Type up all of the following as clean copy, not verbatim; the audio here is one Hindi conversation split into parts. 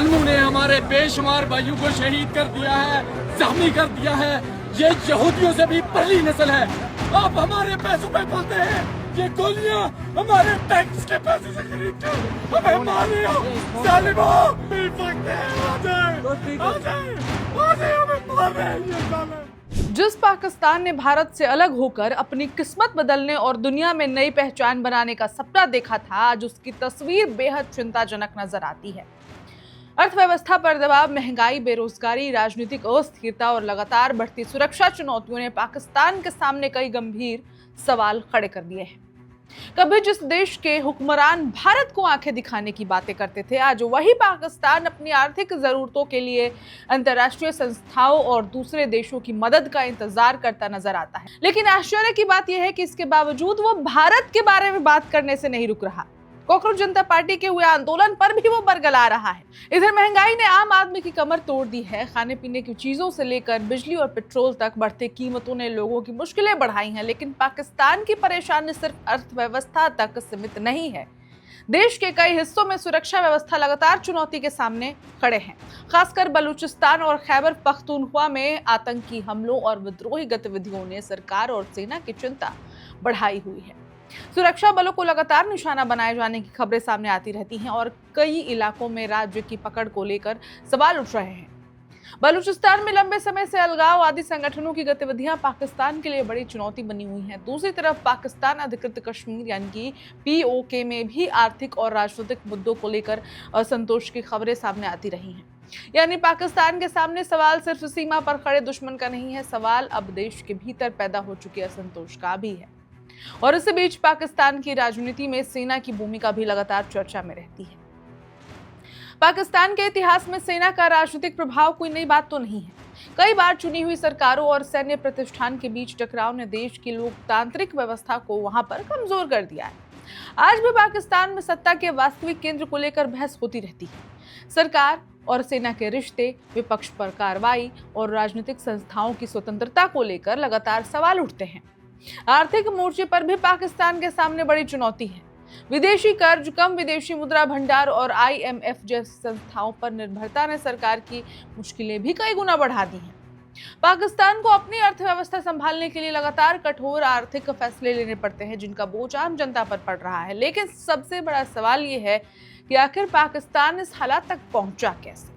जालिमों ने हमारे बेशुमार भाइयों को शहीद कर दिया है, जख्मी कर दिया है। ये यहूदियों से भी पहली नस्ल है। आप हमारे पैसों पे बोलते हैं, ये गोलियां हमारे टैक्स के पैसे से खरीदते हो, हमें मार रहे हो। जालिमों, मिल सकते हैं, आ जाए, हमें मार रहे हैं ये जालिम। जिस पाकिस्तान ने भारत से अलग होकर अपनी किस्मत बदलने और दुनिया में नई पहचान बनाने का सपना देखा था, आज उसकी तस्वीर बेहद चिंताजनक नजर आती है। अर्थव्यवस्था पर दबाव, महंगाई, बेरोजगारी, राजनीतिक अस्थिरता और लगातार बढ़ती सुरक्षा चुनौतियों ने पाकिस्तान के सामने कई गंभीर सवाल खड़े कर दिए हैं। कभी जिस देश के हुक्मरान भारत को आंखें दिखाने की बातें करते थे, आज वही पाकिस्तान अपनी आर्थिक जरूरतों के लिए अंतर्राष्ट्रीय संस्थाओं और दूसरे देशों की मदद का इंतजार करता नजर आता है। लेकिन आश्चर्य की बात यह है कि इसके बावजूद वो भारत के बारे में बात करने से नहीं रुक रहा। कॉकरोच जनता पार्टी के हुए आंदोलन पर भी वो बरगला रहा है। इधर महंगाई ने आम आदमी की कमर तोड़ दी है। खाने पीने की चीजों से लेकर बिजली और पेट्रोल तक बढ़ती कीमतों ने लोगों की मुश्किलें बढ़ाई हैं। लेकिन पाकिस्तान की परेशानी सिर्फ अर्थव्यवस्था तक सीमित नहीं है। देश के कई हिस्सों में सुरक्षा व्यवस्था लगातार चुनौती के सामने खड़े हैं। खासकर बलूचिस्तान और खैबर पख्तूनख्वा में आतंकी हमलों और विद्रोही गतिविधियों ने सरकार और सेना की चिंता बढ़ाई हुई है। सुरक्षा बलों को लगातार निशाना बनाए जाने की खबरें सामने आती रहती हैं और कई इलाकों में राज्य की पकड़ को लेकर सवाल उठ रहे हैं। बलूचिस्तान में लंबे समय से अलगाव आदि संगठनों की गतिविधियां पाकिस्तान के लिए बड़ी चुनौती बनी हुई हैं। दूसरी तरफ पाकिस्तान अधिकृत कश्मीर यानी कि POK में भी आर्थिक और राजनीतिक मुद्दों को लेकर असंतोष की खबरें सामने आती रही हैं। यानी पाकिस्तान के सामने सवाल सिर्फ सीमा पर खड़े दुश्मन का नहीं है, सवाल अब देश के भीतर पैदा हो चुके असंतोष का भी है। और इसी बीच पाकिस्तान की राजनीति में सेना की भूमिका भी लगातार चर्चा में रहती है। पाकिस्तान के इतिहास में सेना का राजनीतिक प्रभाव कोई नई बात तो नहीं है। कई बार चुनी हुई सरकारों और सैन्य प्रतिष्ठान के बीच टकराव ने देश की लोकतांत्रिक व्यवस्था को वहां पर कमजोर कर दिया है। आज भी पाकिस्तान में सत्ता के वास्तविक केंद्र को लेकर बहस होती रहती है। सरकार और सेना के रिश्ते, विपक्ष पर कार्रवाई और राजनीतिक संस्थाओं की स्वतंत्रता को लेकर लगातार सवाल उठते हैं। आर्थिक मोर्चे पर भी पाकिस्तान के सामने बड़ी चुनौती है। विदेशी कर्ज, कम विदेशी मुद्रा भंडार और IMF जैसी संस्थाओं पर निर्भरता ने सरकार की मुश्किलें भी कई गुना बढ़ा दी हैं। पाकिस्तान को अपनी अर्थव्यवस्था संभालने के लिए लगातार कठोर आर्थिक फैसले लेने पड़ते हैं, जिनका बोझ आम जनता पर पड़ रहा है। लेकिन सबसे बड़ा सवाल ये है कि आखिर पाकिस्तान इस हालात तक पहुंचा कैसे।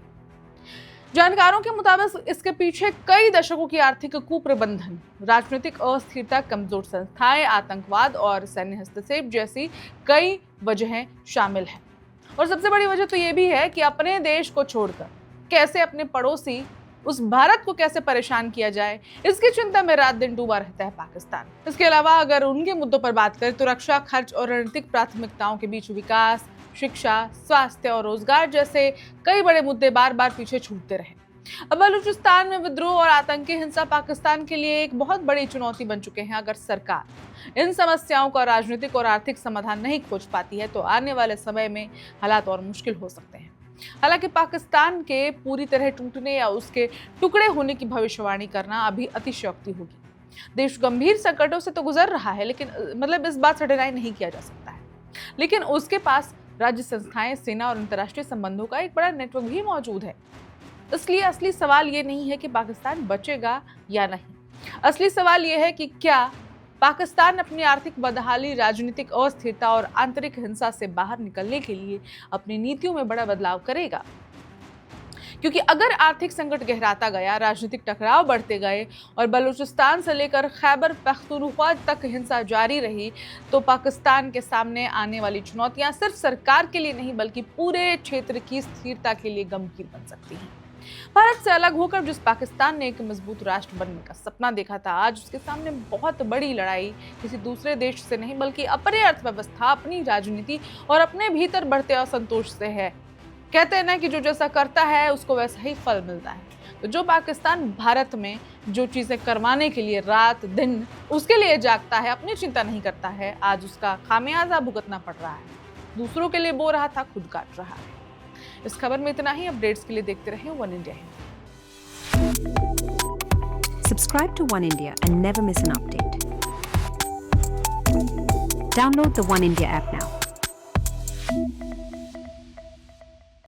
जानकारों के मुताबिक इसके पीछे कई दशकों की आर्थिक कुप्रबंधन, राजनीतिक अस्थिरता, कमजोर संस्थाएं, आतंकवाद और सैन्य हस्तक्षेप जैसी कई वजहें शामिल हैं। और सबसे बड़ी वजह तो ये भी है कि अपने देश को छोड़कर कैसे अपने पड़ोसी उस भारत को कैसे परेशान किया जाए, इसकी चिंता में रात दिन डूबा रहता है पाकिस्तान। इसके अलावा अगर उनके मुद्दों पर बात करें तो रक्षा, खर्च और रणनीतिक प्राथमिकताओं के बीच विकास, शिक्षा, स्वास्थ्य और रोजगार जैसे कई बड़े मुद्दे बार बार पीछे छूटते रहे। अब बलूचिस्तान में विद्रोह और आतंकी हिंसा पाकिस्तान के लिए एक बहुत बड़ी चुनौती बन चुके हैं। अगर सरकार इन समस्याओं का राजनीतिक और आर्थिक समाधान नहीं खोज पाती है तो आने वाले समय में हालात और मुश्किल हो सकते हैं। हालांकि पाकिस्तान के पूरी तरह टूटने या उसके टुकड़े होने की भविष्यवाणी करना अभी अतिशयोक्ति होगी। देश गंभीर संकटों से तो गुजर रहा है, लेकिन इस बात से डिनाई नहीं किया जा सकता है। लेकिन उसके पास राज्य संस्थाएं, सेना और अंतर्राष्ट्रीय संबंधों का एक बड़ा नेटवर्क भी मौजूद है। इसलिए असली सवाल ये नहीं है कि पाकिस्तान बचेगा या नहीं। असली सवाल ये है कि क्या पाकिस्तान अपनी आर्थिक बदहाली, राजनीतिक अस्थिरता और आंतरिक हिंसा से बाहर निकलने के लिए अपनी नीतियों में बड़ा बदलाव करेगा। क्योंकि अगर आर्थिक संकट गहराता गया, राजनीतिक टकराव बढ़ते गए और बलूचिस्तान से लेकर खैबर पख्तूनख्वा तक हिंसा जारी रही, तो पाकिस्तान के सामने आने वाली चुनौतियां सिर्फ सरकार के लिए नहीं बल्कि पूरे क्षेत्र की स्थिरता के लिए गंभीर बन सकती हैं। भारत से अलग होकर जिस पाकिस्तान ने एक मजबूत राष्ट्र बनने का सपना देखा था, आज उसके सामने बहुत बड़ी लड़ाई किसी दूसरे देश से नहीं बल्कि अपनी अर्थव्यवस्था, अपनी राजनीति और अपने भीतर बढ़ते असंतोष से है। कहते हैं ना कि जो जैसा करता है उसको वैसा ही फल मिलता है। तो जो पाकिस्तान भारत में जो चीजें करवाने के लिए रात दिन उसके लिए जागता है, अपनी चिंता नहीं करता है, आज उसका खामियाजा भुगतना पड़ रहा है। दूसरों के लिए बो रहा था, खुद काट रहा है। इस खबर में इतना ही। अपडेट्स के लिए देखते रहें one India Hindi. Subscribe to One India and never miss an update. Download the One India app now.